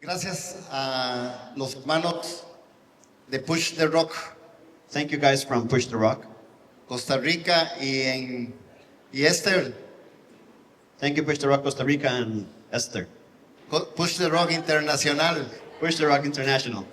Gracias a los hermanos de Push the Rock, Thank you guys from Push the Rock. Costa Rica y Esther, Thank you, Push the Rock Costa Rica and Esther. Push the Rock Internacional. Push the Rock International.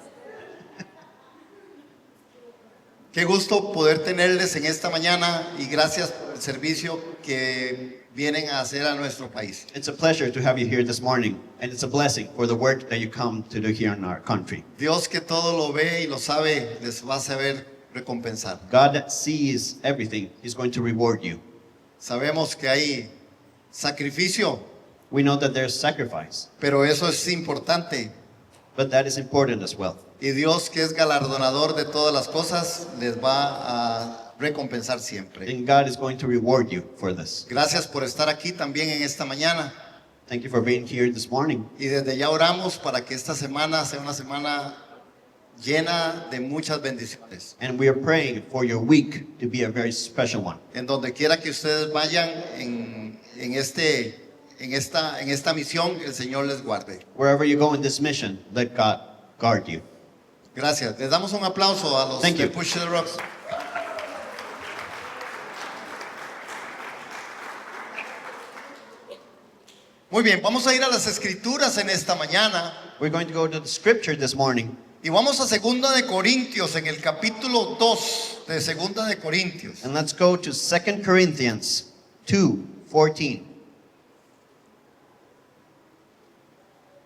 Qué gusto poder tenerles en esta mañana y gracias por el servicio que vienen a hacer a nuestro país. It's a pleasure to have you here this morning, and it's a blessing for the work that you come to do here in our country. Dios que todo lo ve y lo sabe, les va a saber recompensar. God that sees everything, He's going to reward you. Sabemos que hay sacrificio, We know that there's sacrifice, pero eso es importante. but that is important as well. Y Dios, que es galardonador de todas las cosas, les va a recompensar siempre. And God is going to reward you for this. Gracias por estar aquí también en esta mañana. Thank you for being here this morning. Y desde ya oramos para que esta semana sea una semana llena de muchas bendiciones. And we are praying for your week to be a very special one. En donde quiera que ustedes vayan en esta misión, el Señor les guarde. Wherever you go in this mission, let God guard you. Gracias. Les damos un aplauso a los Thank de you. Push the Rocks. Muy bien, vamos a ir a las escrituras en esta mañana We're going to go to the scripture this morning. y vamos a Segunda de Corintios en el capítulo 2 de Segunda de Corintios. And let's go to 2 Corinthians 2:14.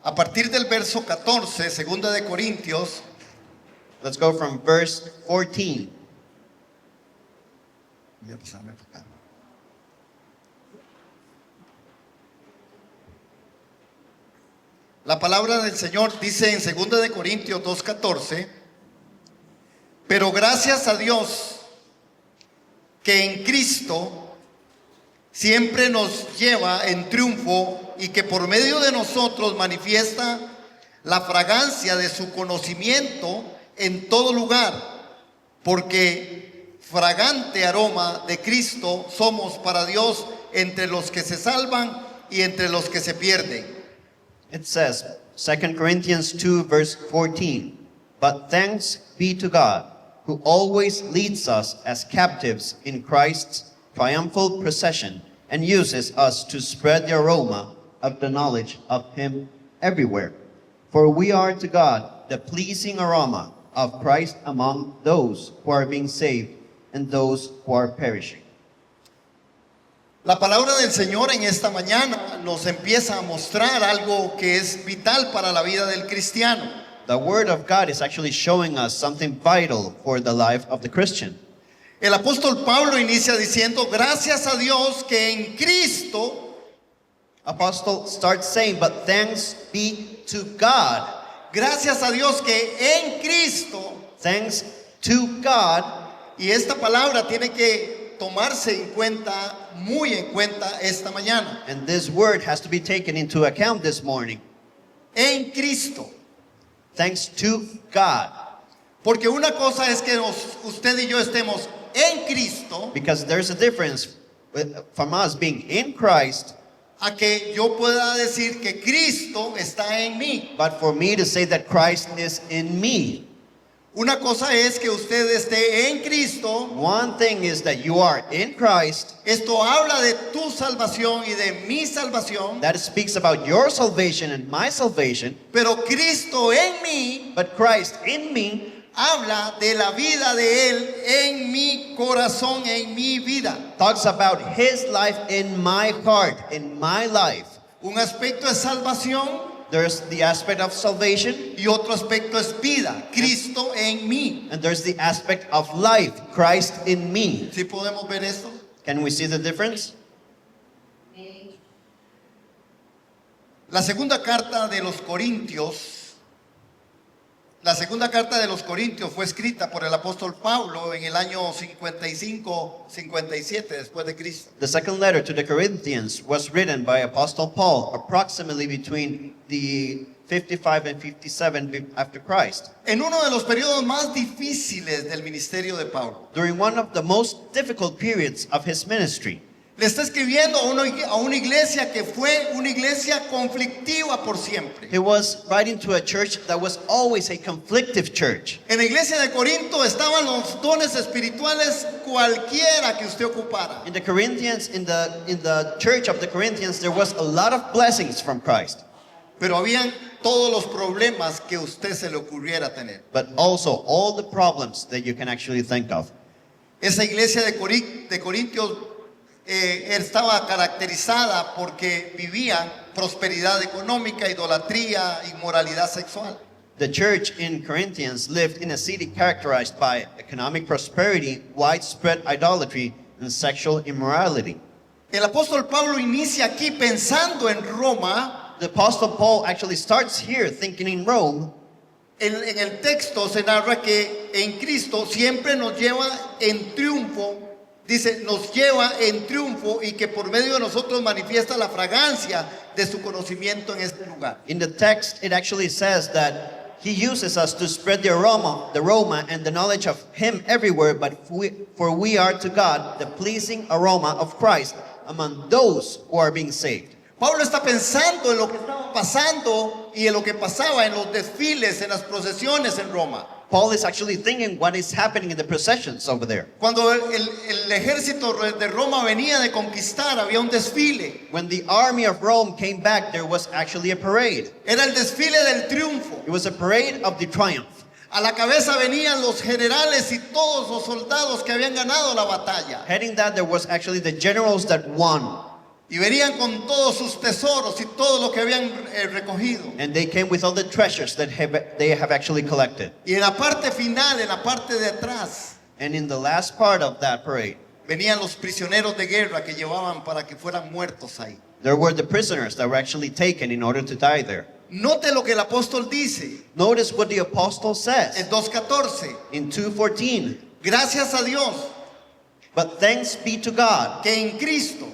A partir del verso 14, Segunda de Corintios, Let's go from verse 14. voy a pasarme por acá. La palabra del Señor dice en 2 de Corintios 2:14, pero gracias a Dios que en Cristo siempre nos lleva en triunfo y que por medio de nosotros manifiesta la fragancia de su conocimiento en todo lugar, porque fragante aroma de Cristo somos para Dios entre los que se salvan y entre los que se pierden. It says, 2 Corinthians 2 verse 14, but thanks be to God, who always leads us as captives in Christ's triumphal procession and uses us to spread the aroma of the knowledge of Him everywhere. For we are to God the pleasing aroma of Christ among those who are being saved and those who are perishing. La palabra del Señor en esta mañana nos empieza a mostrar algo que es vital para la vida del cristiano. The Word of God is actually showing us something vital for the life of the Christian. El apóstol Pablo inicia diciendo, gracias a Dios que en Cristo, Apostle starts saying, but thanks be to God. gracias a Dios que en Cristo, Thanks to God. y esta palabra tiene que tomarse en cuenta, muy en cuenta esta mañana. And this word has to be taken into account this morning. En Cristo. Thanks to God. Porque una cosa es que usted y yo estemos en Cristo, Because there's a difference from us being in Christ, a que yo pueda decir que Cristo está en mí. but for me to say that Christ is in me. Una cosa es que usted esté en Cristo. One thing is that you are in Christ. Esto habla de tu salvación y de mi salvación. That speaks about your salvation and my salvation. Pero Cristo en mí But Christ in me habla de la vida de Él en mi corazón, en mi vida. talks about His life in my heart, in my life. Un aspecto es salvación There's the aspect of salvation, y otro aspecto es vida. Cristo en mí. and there's the aspect of life, Christ in me. ¿Sí podemos ver esto? Can we see the difference? La segunda carta de los Corintios, fue escrita por el apóstol Pablo en el año 55-57 después de Cristo. The second letter to the Corinthians was written by Apostle Paul approximately between the 55 and 57 after Christ, En uno de los periodos más difíciles del ministerio de Pablo. during one of the most difficult periods of his ministry. Le está escribiendo a una iglesia que fue una iglesia conflictiva por siempre. He was writing to a church that was always a conflictive church. En la iglesia de Corinto estaban los dones espirituales cualquiera que usted ocupara. In the Corinthians, in the church of the Corinthians, there was a lot of blessings from Christ, Pero habían todos los problemas que usted se le ocurriera tener. but also all the problems that you can actually think of. Esa iglesia de Corintios estaba caracterizada porque vivían prosperidad económica, idolatría, inmoralidad sexual. The church in Corinthians lived in a city characterized by economic prosperity, widespread idolatry, and sexual immorality. El apóstol Pablo inicia aquí pensando en Roma. The Apostle Paul actually starts here thinking in Rome. En el texto se narra que en Cristo siempre nos lleva en triunfo, dice, nos lleva en triunfo y que por medio de nosotros manifiesta la fragancia de su conocimiento en este lugar. In the text, it actually says that he uses us to spread the aroma and the knowledge of him everywhere, but for we are to God the pleasing aroma of Christ among those who are being saved. Pablo está pensando en lo que estaba pasando y en lo que pasaba en los desfiles, en las procesiones en Roma. Paul is actually thinking what is happening in the processions over there. Cuando el ejército de Roma venía de conquistar, había un desfile. When the army of Rome came back, there was actually a parade. Era el desfile del triunfo. It was a parade of the triumph. A la cabeza venían los generales y todos los soldados que habían ganado la batalla. Heading that, there was actually the generals that won. Y venían con todos sus tesoros y todo lo que habían recogido. And they came with all the treasures that they have actually collected. Y en la parte final, en la parte de atrás, And in the last part of that parade, venían los prisioneros de guerra que llevaban para que fueran muertos ahí. there were the prisoners that were actually taken in order to die there. Note lo que el apóstol dice Notice what the apostle en says 2:14. in 2:14. Gracias a Dios But thanks be to God que en Cristo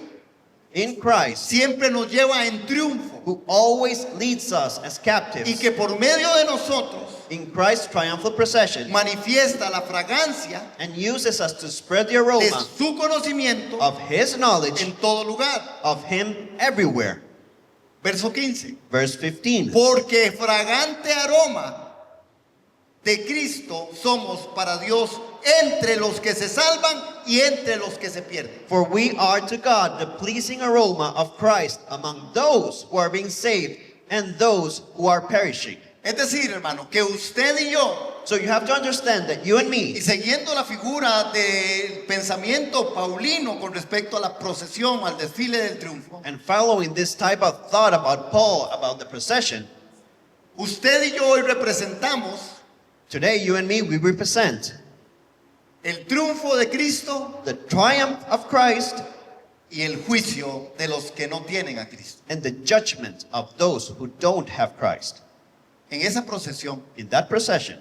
in Christ, siempre nos lleva en triunfo who always leads us as y captives que por medio de nosotros in Christ's triumphal procession manifiesta la fragancia and uses us to spread the de aroma su conocimiento of his knowledge en todo lugar. of him everywhere. Verso 15. Verse 15. Porque fragante aroma de Cristo somos para Dios entre los que se salvan y entre los que se pierden. For we are to God the pleasing aroma of Christ among those who are being saved and those who are perishing. Es decir, hermano, que usted y yo, So you have to understand that you and y me, siguiendo la figura del pensamiento paulino con respecto a la procesión, al desfile del triunfo, and following this type of thought about Paul, about the procession, usted y yo hoy representamos today you and me, we represent el triunfo de Cristo the triumph of Christ y el juicio de los que no tienen a Cristo. and the judgment of those who don't have Christ. En esa procesión, In that procession,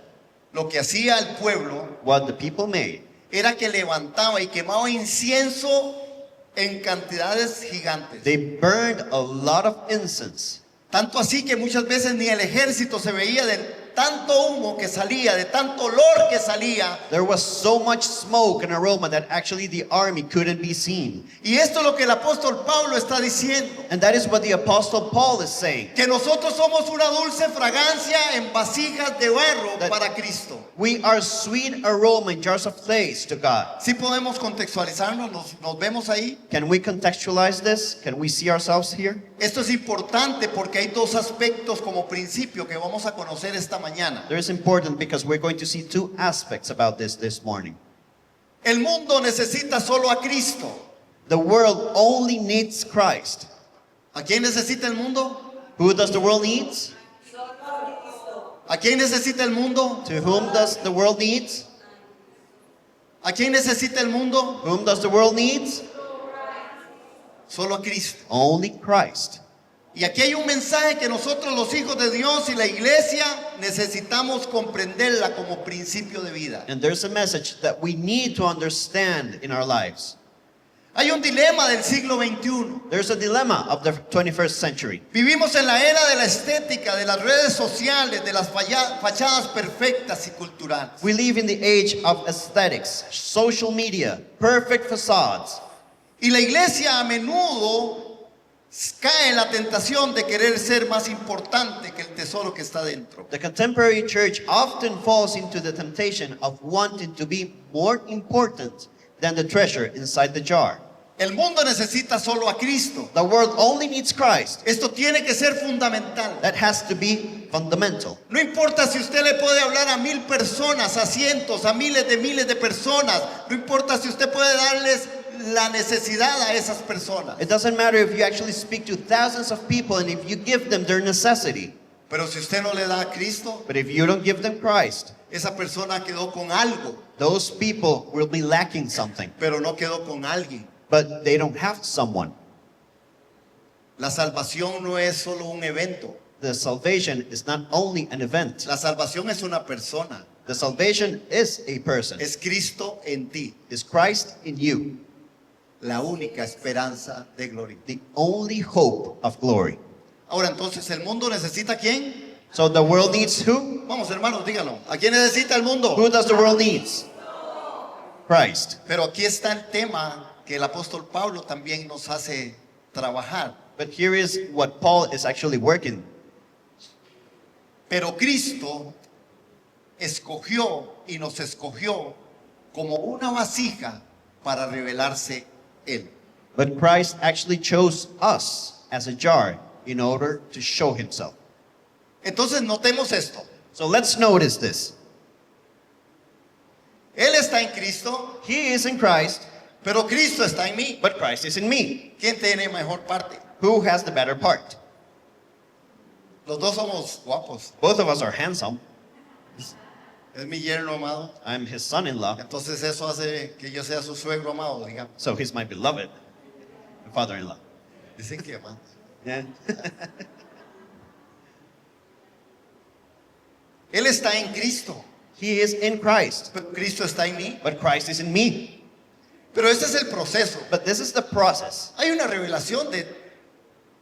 lo que hacía el pueblo what the people made era que levantaba y quemaba incienso en cantidades gigantes. they burned a lot of incense. Tanto así que muchas veces ni el ejército se veía de tanto humo que salía, de tanto olor que salía. There was so much smoke and aroma that actually the army couldn't be seen. Y esto es lo que el apóstol Pablo está diciendo. And that is what the apostle Paul is saying. Que nosotros somos una dulce fragancia en vasijas de barro That- para Cristo. We are sweet aroma in jars of clay to God. Si podemos contextualizarnos, nos vemos ahí. Can we contextualize this? Can we see ourselves here? Esto es importante porque hay dos aspectos como principio que vamos a conocer esta mañana. There is important because we're going to see two aspects about this morning. El mundo necesita solo a Cristo. The world only needs Christ. ¿A quién necesita el mundo? Who does the world need? ¿A quién necesita el mundo? To whom does the world need? ¿A quién necesita el mundo? Whom does the world need? Solo a Cristo. Only Christ. Y aquí hay un mensaje que nosotros los hijos de Dios y la iglesia necesitamos comprenderla como principio de vida. And there's a message that we need to understand in our lives. Hay un dilema del siglo XXI. There's a dilemma of the 21st century. Vivimos en la era de la estética, de las redes sociales, de las fachadas perfectas y culturales. We live in the age of aesthetics, social media, perfect facades. Y la iglesia a menudo cae en la tentación de querer ser más importante que el tesoro que está dentro. The contemporary church often falls into the temptation of wanting to be more important than the treasure inside the jar. El mundo necesita solo a Cristo. The world only needs Christ. Esto tiene que ser fundamental. That has to be fundamental. No importa si usted le puede hablar a 1000 personas, a cientos, a miles de personas. No importa si usted puede darles la necesidad a esas personas. It doesn't matter if you actually speak to thousands of people and if you give them their necessity. Pero si usted no le da a Cristo, But if you don't give them Christ, esa persona quedó con algo, those people will be lacking something. pero no quedó con alguien. But they don't have someone. La salvación no es solo un evento. The salvation is not only an event. La salvación es una persona. The salvation is a person. Es Cristo en ti, Is Christ in you, la única esperanza de gloria. the only hope of glory. Ahora entonces, ¿el mundo necesita a quién? So the world needs who? Vamos hermanos, díganlo. ¿A quién necesita el mundo? Who does the world needs? Christ. Pero aquí está el tema que el apóstol Pablo también nos hace trabajar. But here is what Paul is actually working. Pero Cristo escogió y nos escogió como una vasija para revelarse Él. But Christ actually chose us as a jar in order to show himself. Entonces notemos esto. So let's notice this. Él está en Cristo, He is in Christ, pero Cristo está en mí. but Christ is in me. ¿Quién tiene mejor parte? Who has the better part? Los dos somos guapos. Both of us are handsome. Es mi yerno amado. I'm his son-in-law, Entonces eso hace que yo sea su suegro amado, digamos. so he's my beloved father-in-law. Dicen que amado. Yeah. Él está en Cristo, He is in Christ, pero Cristo está en mí. but Christ is in me. Pero este es el proceso. But this is the process. Hay una revelación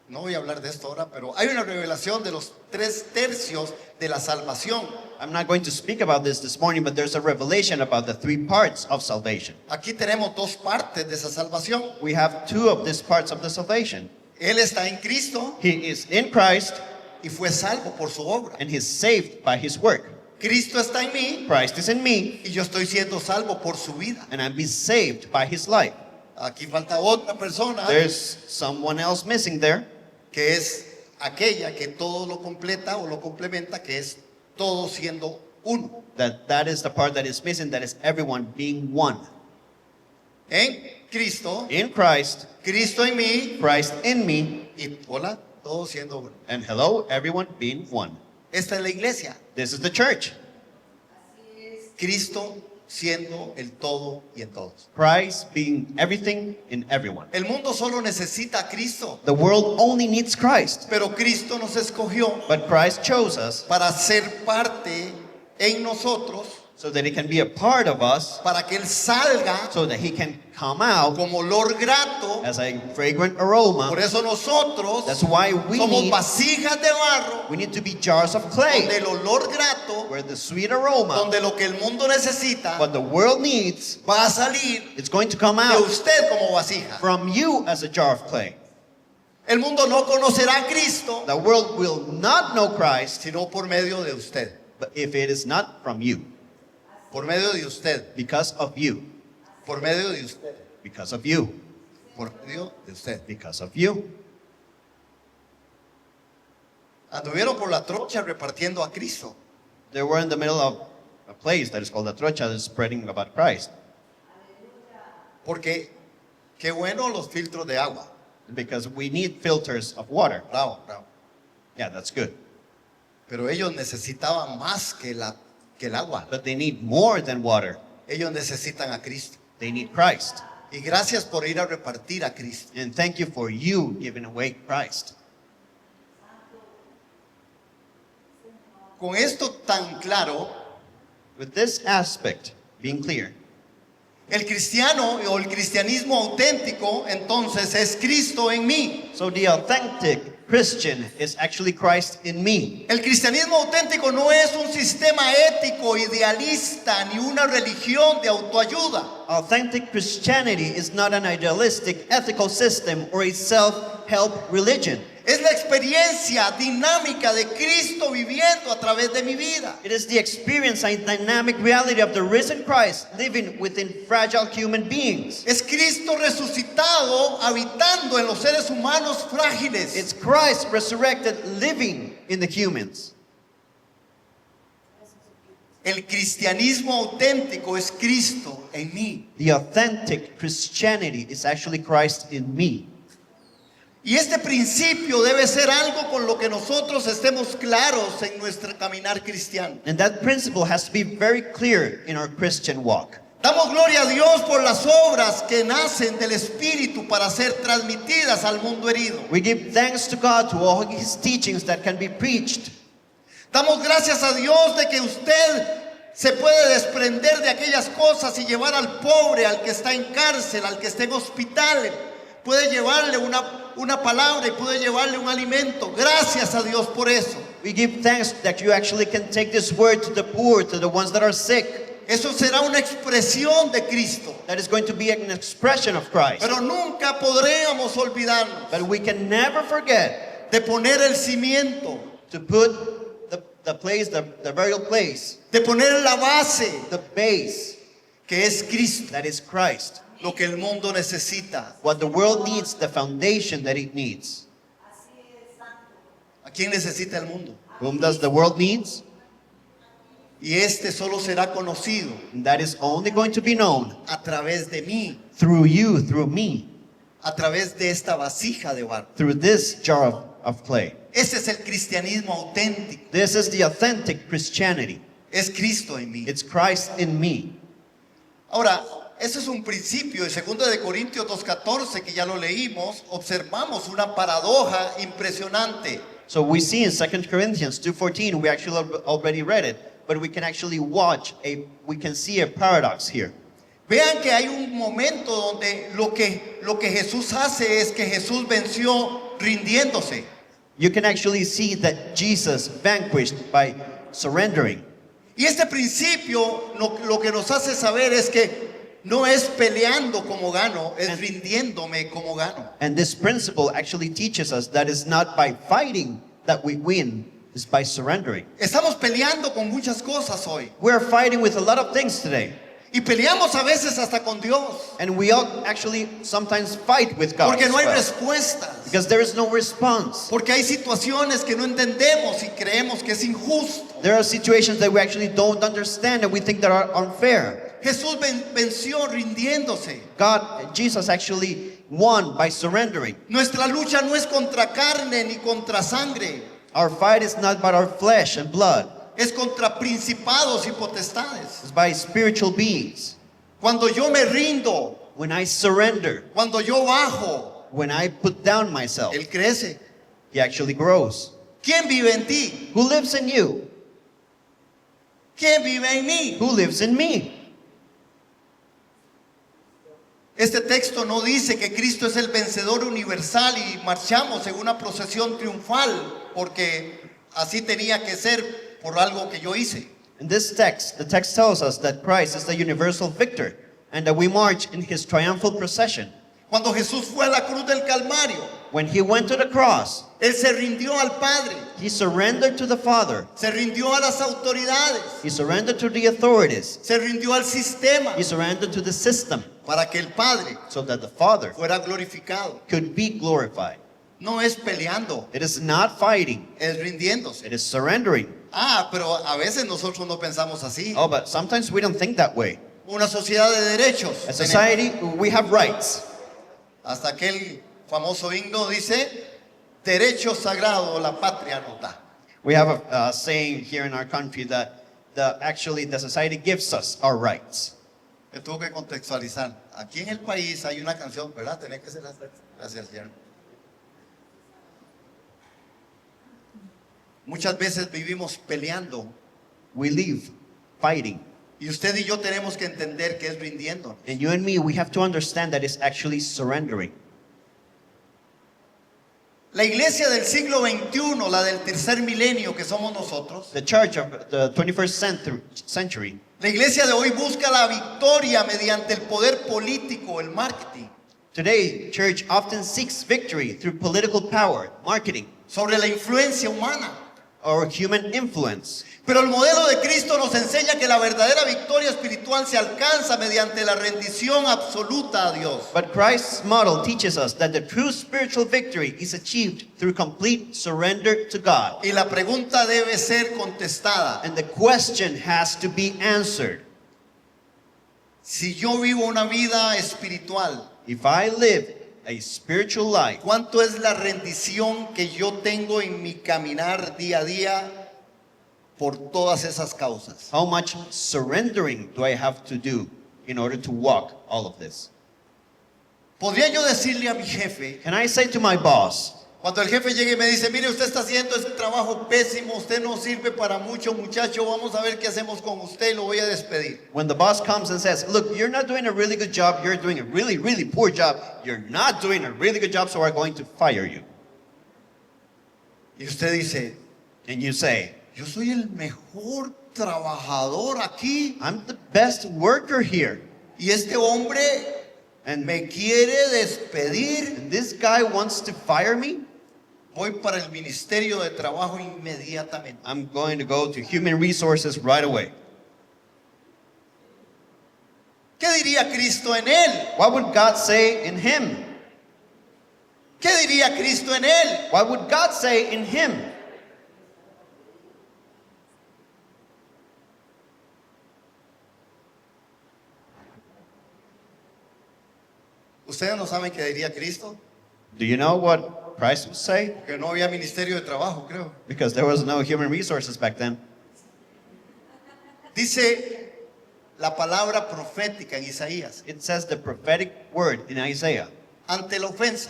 no voy a hablar de esto ahora, pero hay una revelación de los 3/3 de la salvación. I'm not going to speak about this morning, but there's a revelation about the 3 parts of salvation. Aquí tenemos 2 partes de esa salvación. We have 2 of these parts of the salvation. Él está en Cristo He is in Christ, y fue salvo por su obra. and he's saved by his work. Cristo está en mí Christ is in me, y yo estoy siendo salvo por su vida. and I'm being saved by his life. Aquí falta otra persona There's someone else missing there, que es aquella que todo lo completa o lo complementa, que es todo siendo uno. that is the part that is missing, that is everyone being one. En Cristo, In Christ, Cristo en mí Christ in me, y hola, todo siendo uno. and hello, everyone being one. Esta es la iglesia. This is the church. Cristo siendo el todo y en todos. Christ being everything in everyone. El mundo solo necesita a Cristo, The world only needs Christ, pero Cristo nos escogió but Christ chose us para ser parte en nosotros, so that he can be a part of us, para que Él salga so that he can come out como olor grato. as a fragrant Por aroma. eso nosotros That's why we somos vasijas de barro, need to be jars of donde clay, el olor grato, where the sweet aroma, donde lo que el mundo necesita, what the world needs, va a salir it's going to come de out usted como vasija. from you as a jar of clay. El mundo no conocerá a Cristo, The world will not know Christ, sino por medio de usted, but if it is not from you, por medio de usted, because of you, por medio de usted, because of you, por medio de usted. because of you. Anduvieron por la trocha repartiendo a Cristo. They were in the middle of a place that is called La Trocha, that is spreading about Christ, Porque qué bueno los filtros de agua. because we need filters of water. Bravo, bravo. Yeah, that's good. Pero ellos necesitaban más que el agua. But they need more than water. Ellos necesitan a Cristo. They need Christ. Y gracias por ir a repartir a Cristo. And thank you for you giving away Christ. Con esto tan claro, With this aspect being clear, el cristiano o el cristianismo auténtico entonces es Cristo en mí. so the authentic Christian is actually Christ in me. El cristianismo auténtico no es un sistema ético idealista ni una religión de autoayuda. Authentic Christianity is not an idealistic ethical system or a self-help religion. Es la experiencia dinámica de Cristo viviendo a través de mi vida. It is the experience and dynamic reality of the risen Christ living within fragile human beings. Es Cristo resucitado habitando en los seres humanos frágiles. It's Christ resurrected living in the humans. El cristianismo auténtico es Cristo en mí. The authentic Christianity is actually Christ in me. Y este principio debe ser algo con lo que nosotros estemos claros en nuestro caminar cristiano. And that principle has to be very clear in our Christian walk. Damos gloria a Dios por las obras que nacen del Espíritu para ser transmitidas al mundo herido. We give thanks to God to all His teachings that can be preached. Damos gracias a Dios de que usted se puede desprender de aquellas cosas y llevar al pobre, al que está en cárcel, al que está en hospital. Puede llevarle una palabra y puede llevarle un alimento. Gracias a Dios por eso. We give thanks that you actually can take this word to the poor, to the ones that are sick. Eso será una expresión de Cristo. That is going to be an expression of Christ. Pero nunca podremos olvidarnos But we can never forget de poner el cimiento, to put the place, the burial place, de poner la base, the base, que es Cristo, that is Christ. lo que el mundo necesita. What the world needs, the foundation that it needs. ¿A quién necesita el mundo? Whom does the world needs? Y este solo será conocido And that is only going to be known a través de mí, through you, through me, a través de esta vasija de barro. through this jar of clay. Ese es el cristianismo auténtico. This is the authentic Christianity. Es Cristo en mí. It's Christ in me. Ahora, ese es un principio. En 2 de Corintios 2:14, que ya lo leímos, observamos una paradoja impresionante. So we see in 2 Corinthians 2:14, we actually already read it, but we can actually we can see a paradox here. Vean que hay un momento donde lo que Jesús hace es que Jesús venció rindiéndose. You can actually see that Jesus vanquished by surrendering. Y este principio lo que nos hace saber es que no es peleando como gano, es rindiéndome como gano. And this principle actually teaches us that it's not by fighting that we win, it's by surrendering. Estamos peleando con muchas cosas hoy. We're fighting with a lot of things today. Y peleamos a veces hasta con Dios. And we all actually sometimes fight with God. Porque no hay as well, respuestas. because there is no response. Porque hay situaciones que no entendemos y creemos que es injusto. There are situations that we actually don't understand and we think that are unfair. Jesús venció rindiéndose. Jesus actually won by surrendering. Nuestra lucha no es contra carne ni contra sangre. Our fight is not by our flesh and blood. Es contra principados y potestades. It's by spiritual beings. Cuando yo me rindo, When I surrender, cuando yo bajo, when I put down myself, Él crece. He actually grows. ¿Quién vive en ti? Who lives in you? ¿Quién vive en mí? Who lives in me? Este texto no dice que Cristo es el vencedor universal y marchamos en una procesión triunfal porque así tenía que ser por algo que yo hice. In this text, the text tells us that Christ is the universal victor and that we march in His triumphal procession. Cuando Jesús fue a la cruz del Calvario, When He went to the cross, Él se rindió al Padre, He surrendered to the Father. se rindió a las autoridades, He surrendered to the authorities. se rindió al sistema He surrendered to the system para que el Padre so that the Father fuera glorificado. could be glorified. No es peleando, It is not fighting, es rindiéndose. it is surrendering. Pero a veces nosotros no pensamos así. Oh, but sometimes we don't think that way. Una sociedad de derechos. As a society, we have rights. Hasta aquel famoso himno dice, derecho sagrado la patria nos da. We have a saying here in our country that actually the society gives us our rights. Me tuvo que contextualizar. Aquí en el país hay una canción, ¿verdad? Tenés que ser gracias, Señor. Muchas veces vivimos peleando We live fighting. y usted y yo tenemos que entender que es rindiendo. And you and me, we have to understand that it's actually surrendering. La iglesia del siglo XXI, la del tercer milenio que somos nosotros, The church of the 21st century, la iglesia de hoy busca la victoria mediante el poder político, el marketing, today, church often seeks victory through political power, marketing, sobre la influencia humana. or human influence. Pero el modelo de Cristo nos enseña que la verdadera victoria espiritual se alcanza mediante la rendición absoluta a Dios. But Christ's model teaches us that the true spiritual victory is achieved through complete surrender to God. Y la pregunta debe ser contestada. And the question has to be answered. Si yo vivo una vida espiritual, If I live a spiritual life, ¿cuánto es la rendición que yo tengo en mi caminar día a día por todas esas causas? how much surrendering do I have to do in order to walk all of this? ¿Podría yo decirle a mi jefe, Can I say to my boss, cuando el jefe llegue y me dice, mire, usted está haciendo ese trabajo pésimo, usted no sirve para mucho, muchacho, vamos a ver qué hacemos con usted y lo voy a despedir? when the boss comes and says, look, you're not doing a really good job, you're doing a really, really poor job, you're not doing a really good job, so we're going to fire you. Y usted dice, And you say, yo soy el mejor trabajador aquí I'm the best worker here. y este hombre And me quiere despedir. this guy wants to fire me? Voy para el Ministerio de Trabajo inmediatamente. I'm going to go to human resources right away. ¿Qué diría Cristo en él? What would God say in him? ¿Qué diría Cristo en él? What would God say in him? Ustedes no saben qué diría Cristo, Do you know what Christ would say? que no había Ministerio de Trabajo, creo. Because there was no human resources back then. Dice la palabra profética en Isaías, It says the prophetic word in Isaiah, ante la ofensa,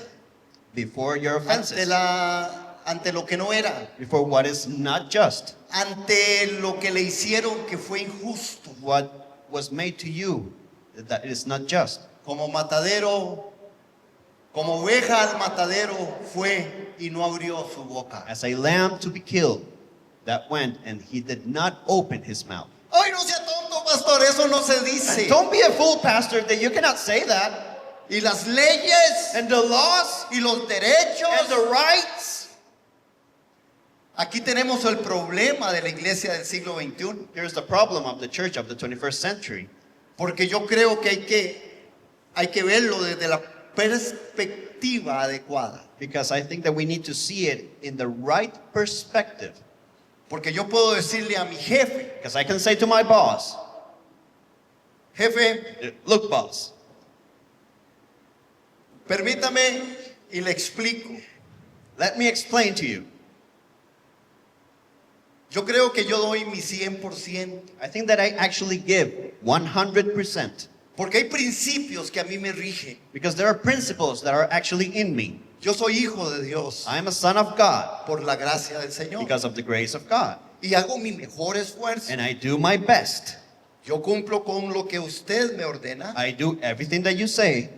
before your offenses, ante lo que no era, before what is not just, ante lo que le hicieron que fue injusto, what was made to you that is not just. como matadero, como oveja al matadero fue y no abrió su boca. As a lamb to be killed, that went and he did not open his mouth. Ay, no sea tonto, pastor, eso no se dice. Don't be a fool, pastor, that you cannot say that. Y las leyes And the laws y los derechos. and the rights. Aquí tenemos el problema de la iglesia del siglo XXI. Here's the problem of the church of the 21st century. Porque yo creo que hay que verlo desde la perspectiva adecuada. Because I think that we need to see it in the right perspective. Porque yo puedo decirle a mi jefe, Because I can say to my boss, jefe, look, boss, permítame y le explico. let me explain to you. Yo creo que yo doy mi 100%. I think that I actually give 100%. Porque hay principios que a mí me rigen. Because there are principles that are actually in me. Yo soy hijo de Dios I am a son of God por la gracia del Señor. because of the grace of God. Y hago mi mejor esfuerzo. And I do my best. Yo cumplo con lo que usted me ordena. I do everything that you say.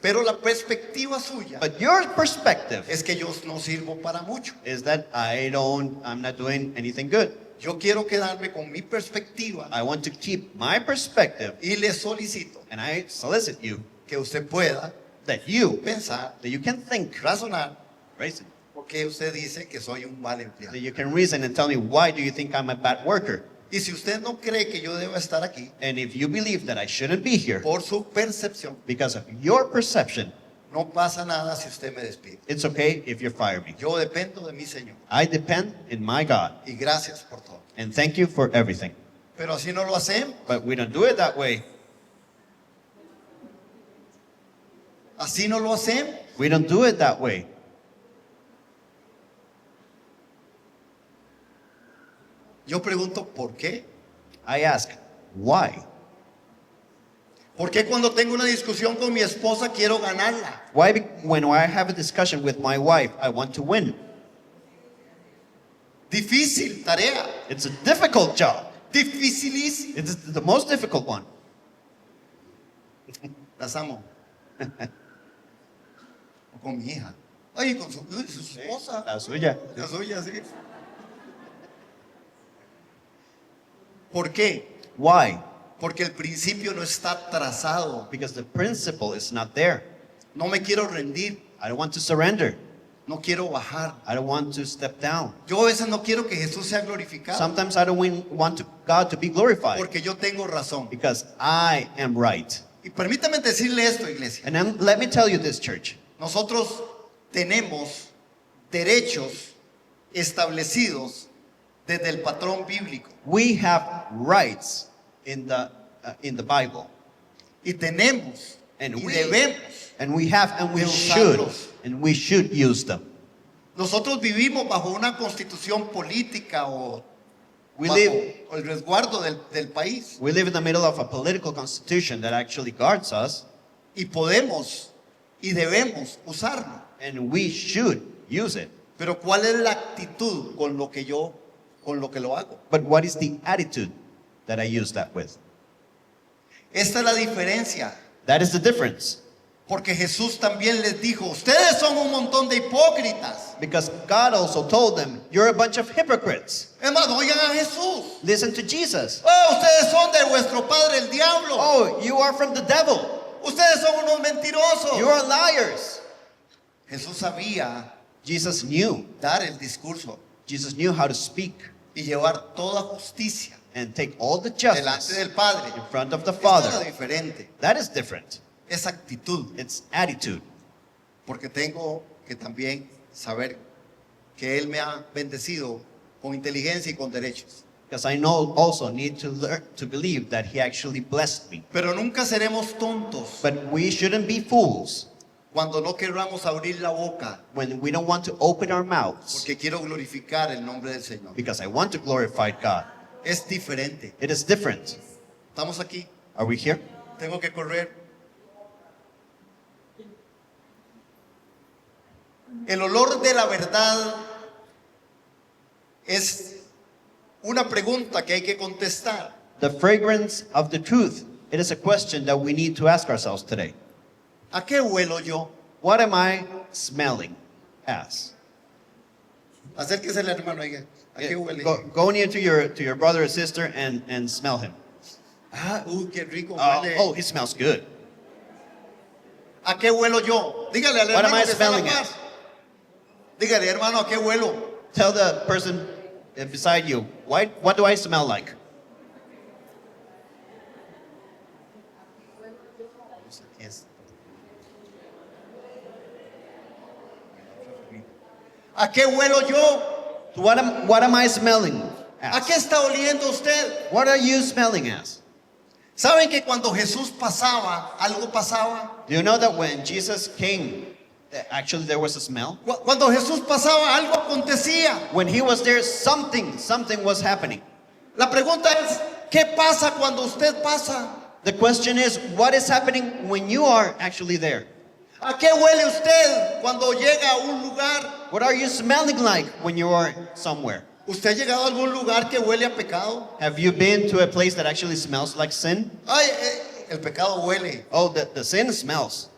Pero la perspectiva suya But your perspective es que yo no sirvo para mucho. is that I'm not doing anything good. Yo quiero quedarme con mi perspectiva I want to keep my perspective, y le solicito and I solicit you que usted pueda that you pensar, can think, razonar, reason, porque usted dice que soy un mal empleado. that you can reason and tell me why do you think I'm a bad worker? Y si usted no cree que yo deba estar aquí And if you believe that I shouldn't be here por su percepción, because of your perception, no pasa nada si usted me despide. it's okay if you fire me. Yo dependo de mi Señor I depend in my God, y gracias por todo. and thank you for everything. Pero así no lo hacemos, But we don't do it that way. así no lo hacemos. We don't do it that way. Yo pregunto, ¿por qué? I ask, why? ¿Por qué cuando tengo una discusión con mi esposa quiero ganarla? Why, when I have a discussion with my wife, I want to win? Difícil tarea, It's a difficult job. dificilísimo. It's the most difficult one. Las amo. O con mi hija. Ay, con su esposa. La suya. La suya, sí. ¿Por qué? Why? Porque el principio no está trazado. Because the principle is not there. No me quiero rendir. I don't want to surrender. No quiero bajar. I don't want to step down. Yo a veces no quiero que Jesús sea glorificado. Sometimes I don't want God to be glorified Porque yo tengo razón. because I am right. Y permítame decirle esto, iglesia. And then let me tell you this, church. Nosotros tenemos derechos establecidos desde el patrón bíblico. We have rights in the Bible. Y tenemos And y we- debemos. And we have and we De should. usarlos. And we should use them. Nosotros vivimos bajo una constitución política o We bajo live el resguardo del país. We live in the middle of a political constitution that actually guards us, Y podemos y debemos usarlo. and we should use it. Pero ¿cuál es la actitud con lo que lo hago? But what is the attitude that I use that with? Esta es la diferencia. That is the difference. Porque Jesús también les dijo, ustedes son un montón de hipócritas. Because God also told them, you're a bunch of hypocrites. Hermano, oigan a Jesús. Listen to Jesus. Oh, ustedes son de vuestro padre el diablo. Oh, you are from the devil. Ustedes son unos mentirosos. You are liars. Jesús sabía Jesus knew. dar el discurso Jesus knew how to speak y llevar toda justicia and take all the delante justice del Padre. in front of the Esto era Father. diferente. That is different. Es actitud. It's attitude. Porque tengo que también saber que Él me ha bendecido con inteligencia y con derechos. Because I know also need to learn to believe that He actually blessed me. Pero nunca seremos tontos But we shouldn't be fools cuando no queramos abrir la boca when we don't want to open our mouths porque quiero glorificar el nombre del Señor. because I want to glorify God. Es diferente. It is different. ¿Estamos aquí? Are we here? Tengo que correr. El olor de la verdad es una pregunta que hay que contestar. The fragrance of the truth. It is a question that we need to ask ourselves today. ¿A qué huelo yo? What am I smelling as? Acérquese el hermano, oiga. ¿A qué huele? Go near to your brother or sister and smell him. Ah, qué rico Oh, huele. he smells good. ¿A qué huelo yo? Dígale al What am hermano I que está a la smelling par. as? Dígale, hermano, ¿a qué huelo? Tell the person beside you, what do I smell like? ¿A qué huelo yo? What am I smelling ¿A as? qué está oliendo usted? What are you smelling as? ¿Saben que cuando Jesús pasaba, algo pasaba? Do you know that when Jesus came, actually there was a smell? Cuando Jesús pasaba, algo acontecía. When he was there, something was happening. La pregunta es, ¿qué pasa cuando usted pasa? The question is, what is happening when you are actually there? ¿A qué huele usted cuando llega a un lugar? What are you smelling like when you are somewhere? ¿Usted ha llegado a algún lugar que huele a pecado? Have you been to a place that actually smells like sin? Ay, el pecado huele. Oh, the sin smells.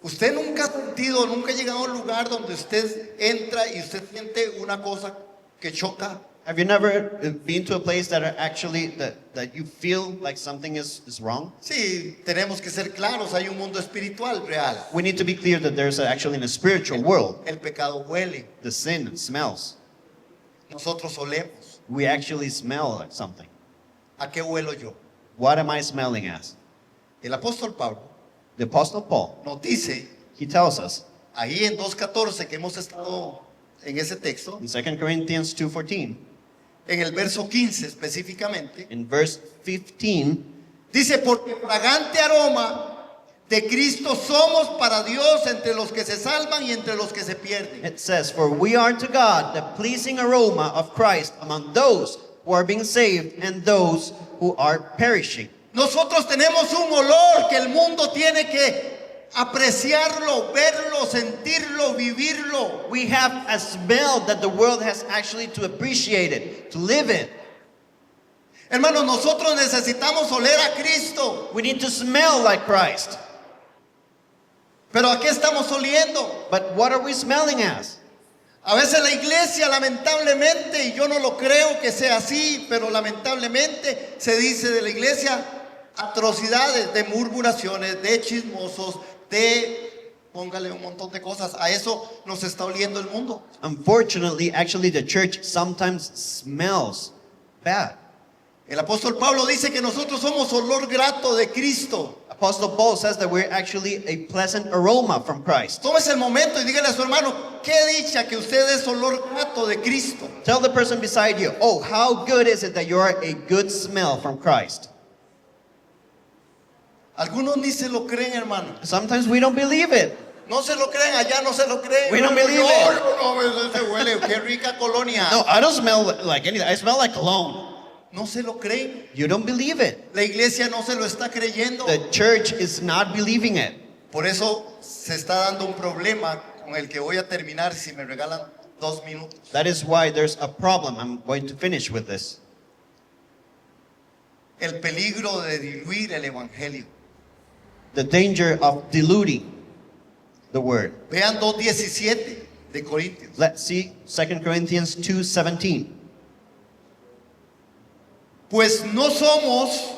Usted nunca ha sentido, nunca ha llegado a un lugar donde usted entra y usted siente una cosa que choca. Have you never been to a place that are actually that you feel like something is wrong? Sí, tenemos que ser claros, hay un mundo espiritual real. We need to be clear that there's actually in a spiritual world, El pecado huele, the sin smells. nosotros olemos. We actually smell like something. ¿A qué huelo yo? What am I smelling as? El apóstol Pablo The Apostle Paul, nos dice, he tells us ahí en 2.14 que hemos estado en ese texto, in 2 Corinthians 2:14, en el verso 15 específicamente, in verse 15, dice, porque fragante aroma de Cristo somos para Dios entre los que se salvan y entre los que se pierden. it says, "For we are to God the pleasing aroma of Christ among those who are being saved and those who are perishing." Nosotros tenemos un olor que el mundo tiene que apreciarlo, verlo, sentirlo, vivirlo. We have a smell that the world has actually to appreciate it, to live in. Hermanos, nosotros necesitamos oler a Cristo. We need to smell like Christ. Pero ¿a qué estamos oliendo? But what are we smelling as? A veces la iglesia, lamentablemente, y yo no lo creo que sea así, pero lamentablemente se dice de la iglesia atrocidades, de murmuraciones, de chismosos, póngale un montón de cosas. A eso nos está oliendo el mundo. Unfortunately, actually, the church sometimes smells bad. El apóstol Pablo dice que nosotros somos olor grato de Cristo. Apostle Paul says that we're actually a pleasant aroma from Christ. Tómese el momento y dígale a su hermano, qué dicha que usted es olor grato de Cristo. Tell the person beside you, oh, how good is it that you are a good smell from Christ? Algunos ni se lo creen, hermano. Sometimes we don't believe it. No se lo creen, allá no se lo creen. We don't believe no, it. No, se huele, qué rica colonia. No, I don't smell like anything. I smell like cologne. No se lo creen. You don't believe it. La iglesia no se lo está creyendo. The church is not believing it. Por eso se está dando un problema con el que voy a terminar si me regalan 2 minutos. That is why there's a problem. I'm going to finish with this. El peligro de diluir el evangelio. The danger of diluting the word. Vean 2:17 de Corintios. Let's see 2 Corinthians 2:17. Pues no somos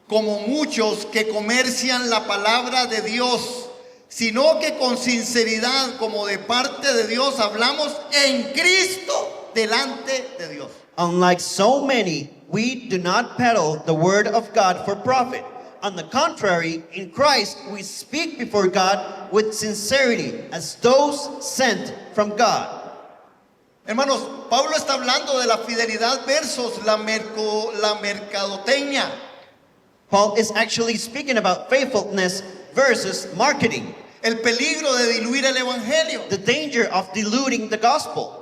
como muchos que comercian la palabra de Dios, sino que con sinceridad, como de parte de Dios, hablamos en Cristo delante de Dios. Unlike so many, we do not peddle the word of God for profit. On the contrary, in Christ we speak before God with sincerity, as those sent from God. Hermanos, Pablo está hablando de la fidelidad versus la mercadotecnia. Paul is actually speaking about faithfulness versus marketing, El peligro de diluir el evangelio. the danger of diluting the gospel.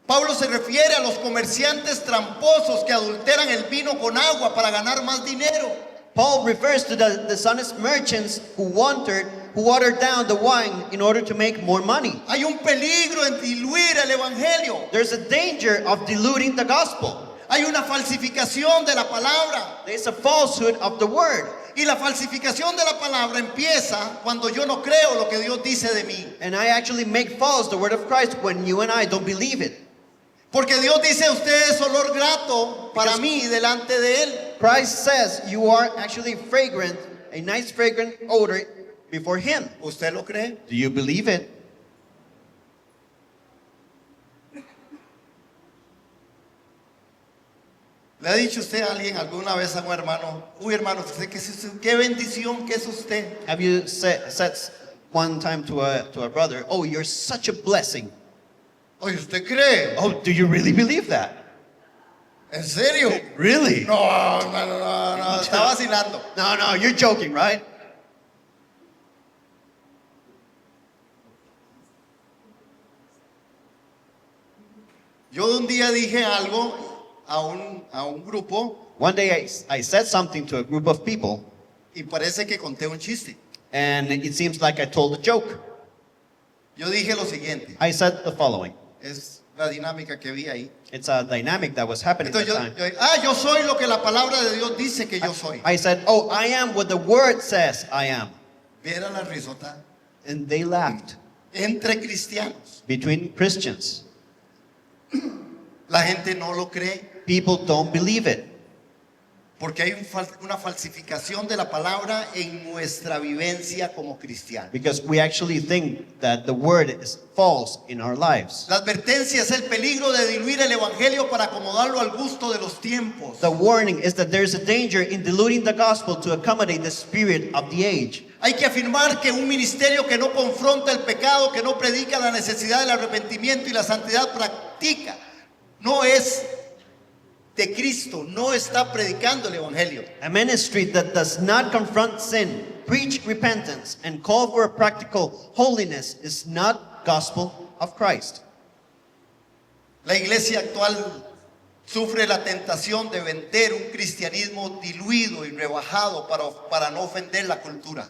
Pablo se refiere a los comerciantes tramposos que adulteran el vino con agua para ganar más dinero. Paul refers to the dishonest merchants who watered down the wine in order to make more money. Hay un peligro en diluir el evangelio. There's a danger of diluting the gospel. Hay una falsificación de la palabra. There's a falsehood of the word. Y la falsificación de la palabra empieza cuando yo no creo lo que Dios dice de mí. And I actually make false the word of Christ when you and I don't believe it. Porque Dios dice, usted es olor grato para mí delante de Él. Christ says you are actually fragrant, a nice fragrant odor before Him. ¿Usted lo cree? Do you believe it? ¿Le ha dicho usted a alguien alguna vez a un hermano, uy hermano, qué bendición que es usted? Have you said one time to a brother, oh, you're such a blessing? Oye, ¿usted cree? Oh, do you really believe that? ¿En serio? Really? No, está vacilando. No, you're joking, right? Yo un día dije algo a un grupo One day I said something to a group of people, y parece que conté un chiste. and it seems like I told a joke. Yo dije lo siguiente, I said the following. es la dinámica que vi ahí. It's a dynamic that was happening at Entonces the time. yo soy lo que la palabra de Dios dice que yo soy. I said, oh, I am what the word says I am. Viera la risota And they laughed. entre cristianos. Between Christians, La gente no lo cree people don't believe it porque hay una falsificación de la palabra en nuestra vivencia como cristianos. because we actually think that the word is false in our lives. La advertencia es el peligro de diluir el evangelio para acomodarlo al gusto de los tiempos. The warning is that there's a danger in diluting the gospel to accommodate the spirit of the age. Hay que afirmar que un ministerio que no confronta el pecado, que no predica la necesidad del arrepentimiento y la santidad practica, no es de Cristo, no está predicando el evangelio. A ministry that does not confront sin, preach repentance, and call for a practical holiness is not gospel of Christ. La iglesia actual sufre la tentación de vender un cristianismo diluido y rebajado para no ofender la cultura.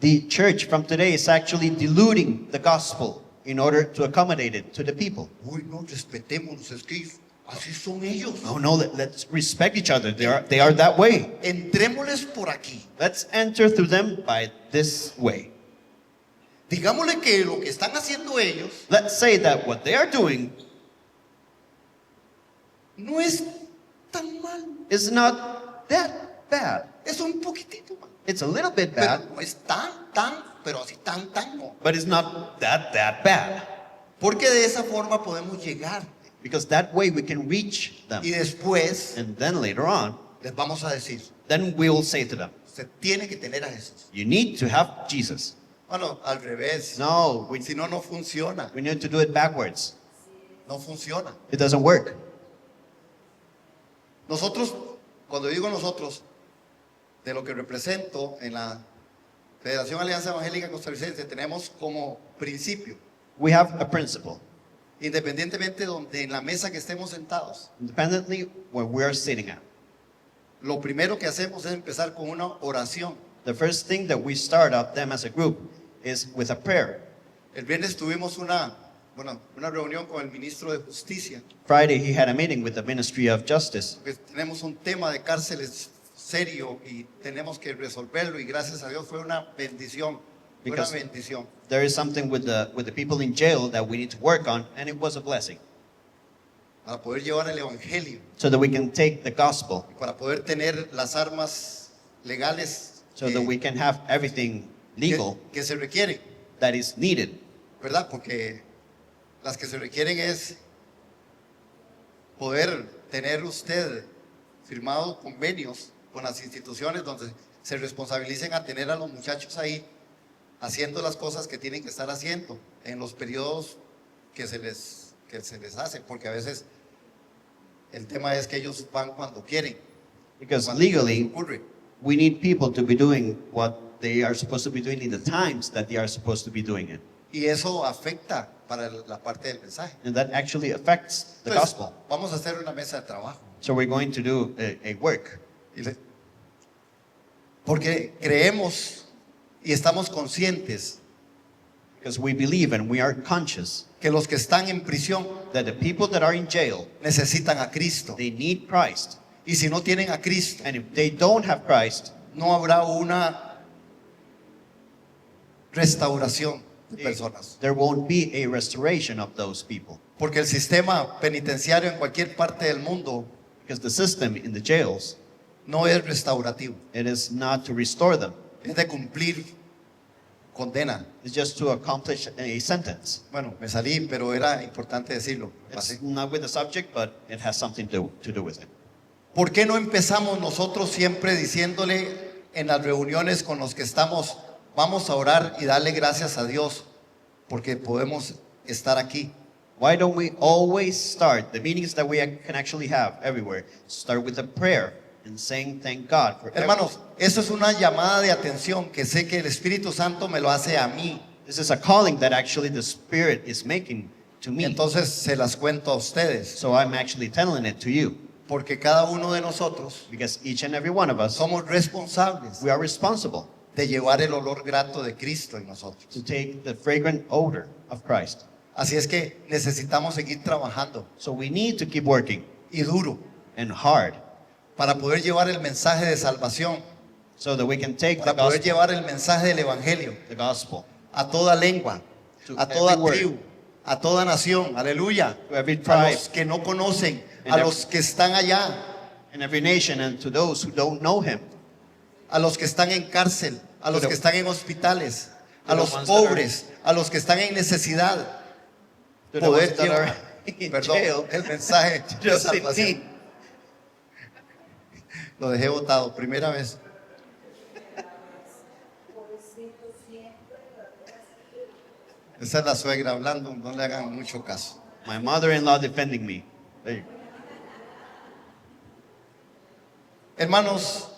The church from today is actually diluting the gospel in order to accommodate it to the people. Uy, no, respetémonos, es que así son ellos. Oh no, let's respect each other. They are that way. Entrémosles por aquí. Let's enter through them by this way. Digámosle que lo que están haciendo ellos Let's say that what they are doing no es tan mal. is not that bad. Es un poquitito mal. It's a little bit Pero bad, no es pero así tan no. but it's not that bad. Porque de esa forma podemos llegar. Because that way we can reach them. Y después And then later on, les vamos a decir, then we will say to them, usted tiene que tener a Jesús. you need to have Jesus. Bueno, al revés. No, we Si no, no funciona. need to do it backwards. No funciona. It doesn't work. Nosotros, cuando digo nosotros, de lo que represento en la Federación Alianza Evangélica Costarricense, tenemos como principio, We have a principle. independientemente donde en la mesa que estemos sentados, Independently where we are sitting at. lo primero que hacemos es empezar con una oración. The first thing that we start up them as a group is with a prayer. El viernes tuvimos una reunión con el ministro de Justicia, Friday he had a meeting with the Ministry of Justice porque tenemos un tema de cárceles serio y tenemos que resolverlo, y gracias a Dios fue una bendición. Fue una Because- bendición. there is something with the people in jail that we need to work on, and it was a blessing. Para poder llevar el evangelio, So that we can take the gospel, para poder tener las armas legales so that we can have everything legal que se requieren, that is needed. ¿verdad? Porque las que se requieren es poder tener usted firmado convenios con las instituciones donde se responsabilicen a tener a los muchachos ahí haciendo las cosas que tienen que estar haciendo en los periodos que se les hace, porque a veces el tema es que ellos van cuando quieren. Because cuando legally, ocurre. we need people to be doing what they are supposed to be doing in the times that they are supposed to be doing it. Y eso afecta para la parte del mensaje. And that actually affects the Entonces, gospel. vamos a hacer una mesa de trabajo. So we're going to do a work. Porque creemos y estamos conscientes Because we believe and we are conscious que los que están en prisión that the people that are in jail, necesitan a Cristo. they need Christ. Y si no tienen a Cristo, And if they don't have Christ, no habrá una restauración de personas. there won't be a restoration of those people. Porque el sistema penitenciario en cualquier parte del mundo Because the system in the jails, no es restaurativo. it is not to restore them. Es de cumplir condena. It's just to accomplish a sentence. Bueno, me salí, pero era importante decirlo. It's not with the subject, but it has something to do with it. ¿Por qué no empezamos nosotros siempre diciéndole en las reuniones con los que estamos, vamos a orar y darle gracias a Dios porque podemos estar aquí? Why don't we always start the meetings that we can actually have everywhere? Start with a prayer and saying thank God for Hermanos, eso es una llamada de atención que sé que el Espíritu Santo me lo hace a mí. This is a calling that actually the Spirit is making to me. Entonces se las cuento a ustedes, So I'm actually telling it to you. porque cada uno de nosotros Because each and every one of us, somos responsables we are responsible de llevar el olor grato de Cristo en nosotros. to take the fragrant odor of Christ. Así es que necesitamos seguir trabajando So we need to keep working y duro and hard para poder llevar el mensaje de salvación, so that we can take para poder the llevar el mensaje del Evangelio gospel a toda lengua, To a toda every word. tribu, a toda nación, aleluya, to every a tribe los que no conocen, And a every- los que están allá, and every nation, and to those who don't know Him, a los que están en cárcel, a los the- que están en hospitales, a to the los ones that are- pobres, a los que están en necesidad, to the poder ones that llevar, are in perdón, jail, el mensaje de just in salvación. need. Lo dejé botado, primera vez. Esa es la suegra hablando, no le hagan mucho caso. My mother-in-law defending me. There you go. Hermanos,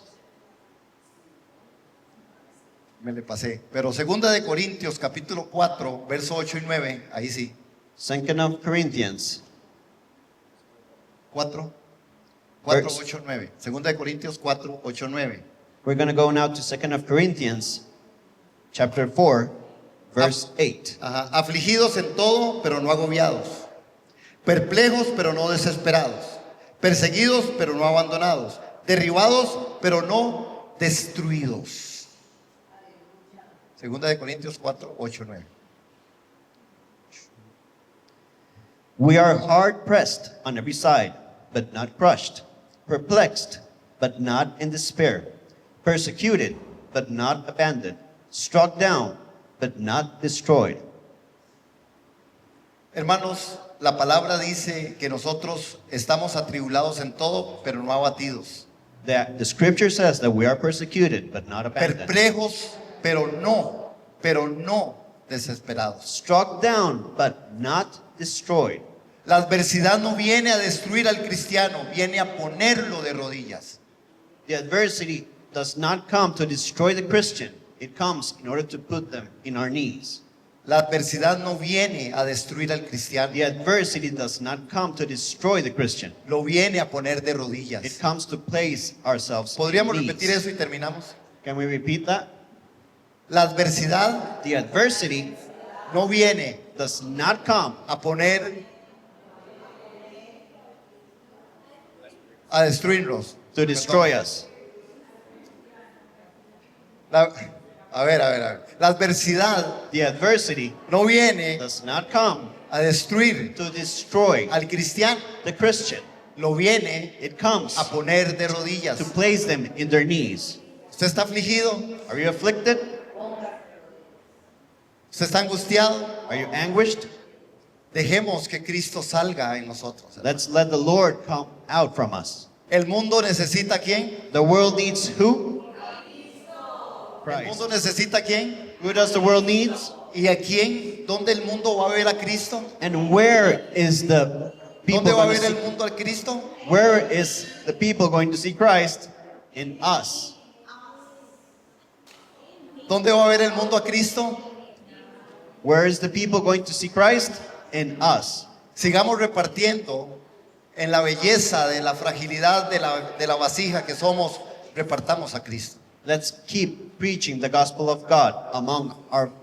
me le pasé, pero segunda de Corintios capítulo 4, verso 8 y 9, ahí sí, 2nd of Corinthians, 4, Verse. 8, 9. Segunda de Corintios 4, 8, 9. we're going to go now to 2nd of Corinthians, chapter 4, verse 8. Ajá. Afligidos en todo, pero no agobiados. Perplejos, pero no desesperados. Perseguidos, pero no abandonados. Derribados, pero no destruidos. Segunda de Corintios 4, 8, 9. We are hard pressed on every side, but not crushed, perplexed, but not in despair, persecuted, but not abandoned, struck down, but not destroyed. Hermanos, la palabra dice que nosotros estamos atribulados en todo, pero no abatidos. The scripture says that we are persecuted, but not abandoned, Perplejos, pero no desesperados. struck down, but not destroyed. La adversidad no viene a destruir al cristiano, viene a ponerlo de rodillas. The adversity does not come to destroy the Christian. It comes in order to put them in our knees. La adversidad no viene a destruir al cristiano, The adversity does not come to destroy the Christian. lo viene a poner de It rodillas. comes to place ourselves ¿Podríamos in repetir knees. eso y terminamos? Can we repeat that? La adversidad The adversity no viene does not come a poner, a destruirnos. to destroy us. A ver. La adversidad The adversity no viene does not come a destruir to destroy al cristiano, the Christian. lo viene It comes a poner de to rodillas. place them in their knees. ¿Usted está afligido? Are you afflicted? ¿Usted está angustiado? Are you anguished? Dejemos que Cristo salga en nosotros. Let's let the Lord come out from us. ¿El mundo necesita a quién? The world needs who? ¿El Christ. mundo necesita a quién? Who does the world needs? ¿Y a quién? ¿Dónde el mundo va a ver a Cristo? And where is the people ¿Dónde va a going to ver el see? mundo a Cristo? Where is the people going to see Christ? In us. ¿Dónde va a ver el mundo a Cristo? Where is the people going to see Christ? In us. Sigamos repartiendo en la belleza de la fragilidad de la vasija que somos, repartamos a Cristo. Let's keep preaching the gospel of God among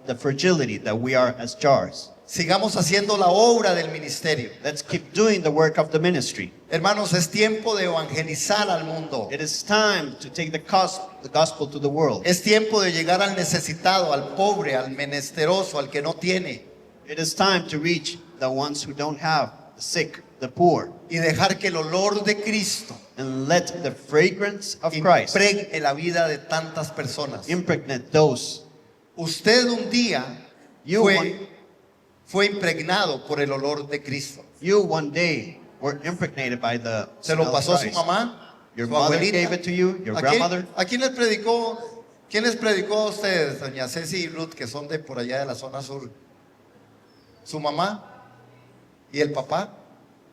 the fragility that we are as jars. Sigamos haciendo la obra del ministerio. Let's keep doing the work of the ministry. Hermanos, es tiempo de evangelizar al mundo. It is time to take the gospel to the world. Es tiempo de llegar al necesitado, al pobre, al menesteroso, al que no tiene. It is time to reach the ones who don't have, the sick, the poor, Y dejar que el olor de Cristo and let the fragrance of Christ impregne la vida de tantas personas. impregnate those. Usted un día You fue impregnado por el olor de Cristo. You one day were impregnated by the Se lo smell of pasó su Christ. mamá, Your su mother abuelita. gave it to you, your ¿A grandmother. quién les predicó? ¿Quién les predicó a ustedes, doña Ceci y Ruth, que son de por allá de la zona sur? Su mamá y el papá.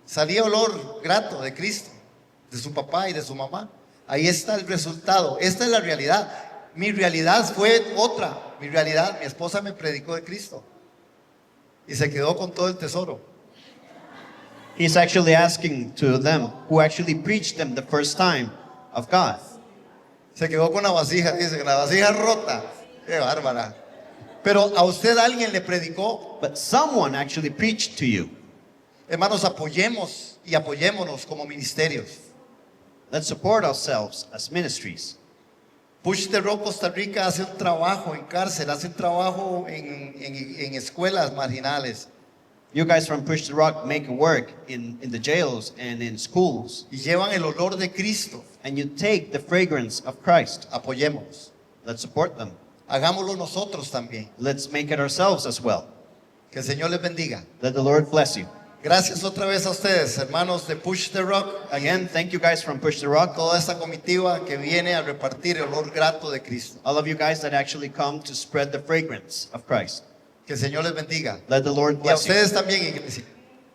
Salía olor grato de Cristo, de su papá y de su mamá. Ahí está el resultado. Esta es la realidad. Mi realidad fue otra. Mi realidad, mi esposa me predicó de Cristo y se quedó con todo el tesoro. He's actually asking to them who actually preached them the first time of God. Se quedó con la vasija, dice, la vasija rota. Qué bárbara. Pero a usted alguien le predicó. But someone actually preached to you. Hermanos, apoyemos y apoyémonos como ministerios. Let's support ourselves as ministries. Push the Rock Costa Rica hace un trabajo en cárcel, hace un trabajo en escuelas marginales You guys from Push the Rock make work in the jails and in schools. y llevan el olor de Cristo. And you take the fragrance of Christ. Apoyémonos. Let's support them. Hagámoslo nosotros también. Let's make it ourselves as well. Que el Señor les bendiga. Let the Lord bless you. Gracias otra vez a ustedes, hermanos de Push the Rock. Again, thank you guys from Push the Rock. Toda esta comitiva que viene a repartir el olor grato de Cristo. All of you guys that actually come to spread the fragrance of Christ. Que el Señor les bendiga. Let the Lord Y a bless you. ustedes también, iglesia.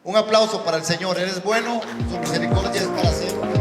Un aplauso para el Señor. Él es bueno, su misericordia es para siempre.